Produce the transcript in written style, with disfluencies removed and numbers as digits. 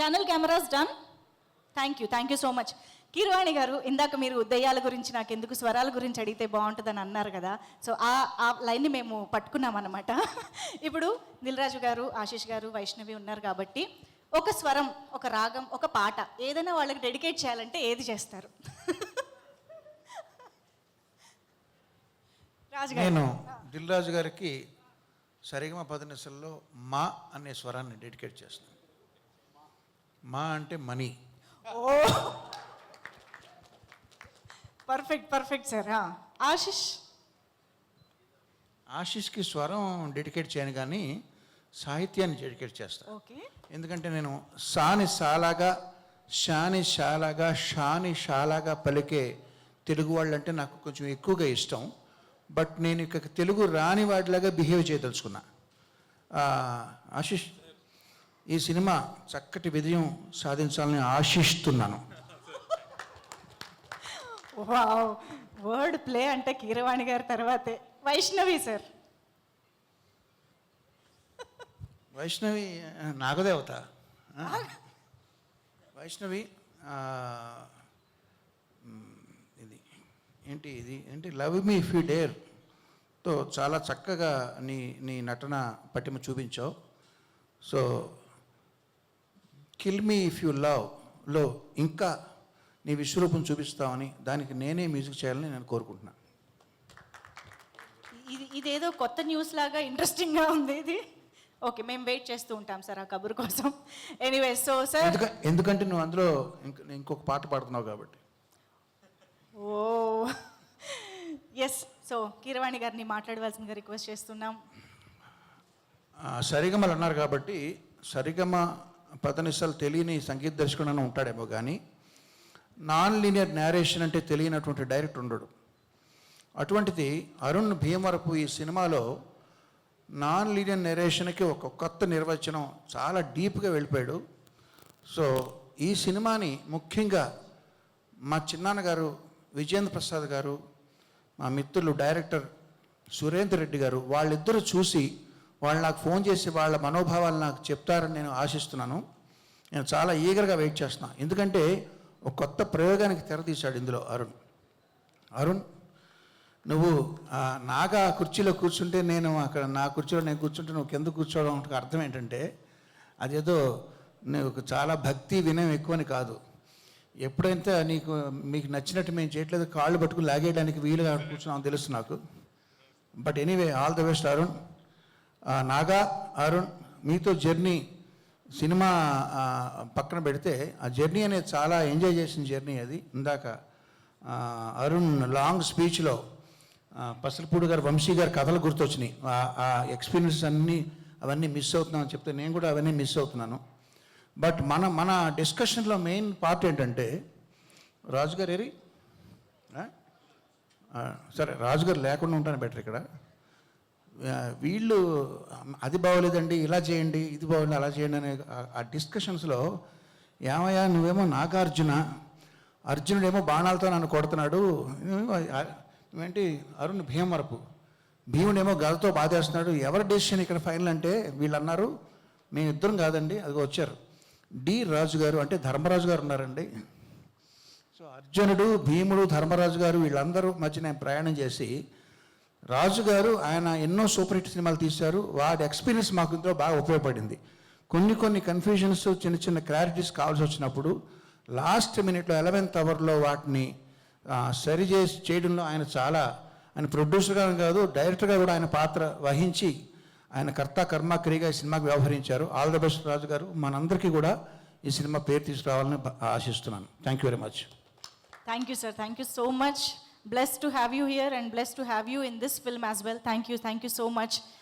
Channel cameras done. Thank you so much. Keeravani గారు, ఇందాక మీరు దెయ్యాల గురించి నాకు ఎందుకు స్వరాల గురించి అడిగితే బాగుంటుందని అన్నారు కదా. సో ఆ లైన్ని మేము పట్టుకున్నాం అన్నమాట. ఇప్పుడు దిల్రాజు గారు, ఆశీష్ గారు, వైష్ణవి ఉన్నారు కాబట్టి ఒక స్వరం, ఒక రాగం, ఒక పాట ఏదైనా వాళ్ళకి డెడికేట్ చేయాలంటే ఏది చేస్తారు? నేను దిల్రాజు గారికి సరిగమ పదనిసల్లో మా అనే స్వరాన్ని డెడికేట్ చేస్తాను. మా అంటే మనీ. ఓ పర్ఫెక్ట్ సార్. ఆశిష్కి స్వరం డెడికేట్ చేయను కానీ సాహిత్యాన్ని డెడికేట్ చేస్తాను. ఓకే. ఎందుకంటే నేను సాని సాలాగా, షాని షాలాగా, షాని షాలాగా పలికే తెలుగు వాళ్ళంటే నాకు కొంచెం ఎక్కువగా ఇష్టం. బట్ నేను ఇక తెలుగు రాని వాడిలాగా బిహేవ్ చేయదలుచుకున్నా. ఆశిష్, ఈ సినిమా చక్కటి విజయం సాధించాలని ఆశిస్తున్నాను. వావ్, వర్డ్ ప్లే అంటే కీరవాణి గారి తర్వాతే. వైష్ణవి సార్. వైష్ణవి నాగదేవత. వైష్ణవి ఇది ఏంటి లవ్ మీ ఇఫ్ యూ డేర్తో చాలా చక్కగా నీ నటన పటిమ చూపించావు. So kill me if you లవ్లో ఇంకా నీ విశ్వరూపం చూపిస్తావని, దానికి నేనే మ్యూజిక్ చేయాలని నేను కోరుకుంటున్నాను. ఇదేదో కొత్త న్యూస్ లాగా ఇంట్రెస్టింగ్గా ఉంది ఇది. ఓకే, మేము వెయిట్ చేస్తూ ఉంటాం సార్ ఆ కబుర్ కోసం. ఎనీవే, సో సార్ ఎందుకంటే నువ్వు అందులో ఇంకొక పాట పాడుతున్నావు కాబట్టి. ఓ ఎస్. సో కీరవాణి గారిని మాట్లాడవలసిందిగా రిక్వెస్ట్ చేస్తున్నాం. సరిగమలు అన్నారు కాబట్టి సరిగమ పదనిసలు తెలియని సంగీత దర్శకుడు ఉంటాడేమో కానీ నాన్ లీనియర్ నేరేషన్ అంటే తెలియనటువంటి డైరెక్టర్ ఉండడు. అటువంటిది అరుణ్ భీమవరపు ఈ సినిమాలో నాన్ లీనియర్ నెరేషన్కి ఒక కొత్త నిర్వచనం, చాలా డీప్గా వెళ్ళిపోయాడు. సో ఈ సినిమాని ముఖ్యంగా మా చిన్నాన్నగారు విజేంద్ర ప్రసాద్ గారు, మా మిత్రులు డైరెక్టర్ సురేందర్ రెడ్డి గారు, వాళ్ళిద్దరూ చూసి వాళ్ళు నాకు ఫోన్ చేసి వాళ్ళ మనోభావాలు నాకు చెప్తారని నేను ఆశిస్తున్నాను. నేను చాలా ఈగర్గా వెయిట్ చేస్తున్నాను. ఎందుకంటే ఒక కొత్త ప్రయోగానికి తెరతీశాడు ఇందులో అరుణ్. నువ్వు నాగా కుర్చీలో కూర్చుంటే నేను అక్కడ నా కుర్చీలో నేను కూర్చుంటే నువ్వు కింద కూర్చోవడం అర్థం ఏంటంటే అదేదో నువ్వు చాలా భక్తి వినయం ఎక్కువని కాదు. ఎప్పుడైతే మీకు నచ్చినట్టు మేము చేయట్లేదు, కాళ్ళు పట్టుకుని లాగేయడానికి వీలుగా కూర్చున్నామని తెలుసు నాకు. But anyway, all the best Arun. Naga, Arun, మీతో జర్నీ సినిమా పక్కన పెడితే ఆ జర్నీ అనేది చాలా ఎంజాయ్ చేసిన జర్నీ అది. ఇందాక అరుణ్ లాంగ్ స్పీచ్లో పసలపూడి గారు, వంశీ గారి కథలు గుర్తొచ్చినాయి. ఆ ఎక్స్పీరియన్స్ అవన్నీ మిస్ అవుతున్నామని చెప్తే నేను కూడా అవన్నీ మిస్ అవుతున్నాను. బట్ మన డిస్కషన్లో మెయిన్ పార్ట్ ఏంటంటే రాజుగారు సరే, రాజుగారు లేకుండా ఉంటాను బెటర్. ఇక్కడ వీళ్ళు అది బాగోలేదండి, ఇలా చేయండి, ఇది బాగోలేదు, అలా చేయండి అనే ఆ డిస్కషన్స్లో ఏమయ్యా నువ్వేమో నాగార్జున, అర్జునుడేమో బాణాలతో నన్ను కొడుతున్నాడు, నువ్వేంటి అరుణ్ భీమవరపు, భీముడేమో గదతో బాధేస్తున్నాడు, ఎవరి డెసిషన్ ఇక్కడ ఫైనల్ అంటే వీళ్ళు అన్నారు మేమిద్దరం కాదండి, అది వచ్చారు డి రాజు గారు, అంటే ధర్మరాజు గారు ఉన్నారండి. సో అర్జునుడు, భీముడు, ధర్మరాజు గారు వీళ్ళందరూ మధ్య నేను ప్రయాణం చేసి, రాజుగారు ఆయన ఎన్నో సూపర్ హిట్ సినిమాలు తీశారు, వాటి ఎక్స్పీరియన్స్ మాకు ఇందులో బాగా ఉపయోగపడింది. కొన్ని కన్ఫ్యూజన్స్, చిన్న క్లారిటీస్ కావాల్సి వచ్చినప్పుడు లాస్ట్ మినిట్లో 11th అవర్లో వాటిని చేయడంలో ఆయన ప్రొడ్యూసర్గా కాదు డైరెక్టర్గా కూడా ఆయన పాత్ర వహించి ఆయన కర్త కర్మ క్రియగా ఈ సినిమాకి వ్యవహరించారు. ఆల్ ద బెస్ట్ రాజు గారు. మనందరికీ కూడా ఈ సినిమా పేరు తీసుకురావాలని ఆశిస్తున్నాను. Thank you very much. Thank you sir. Thank you so much. Blessed to have you here and blessed to have you in this film as well. Thank you so much.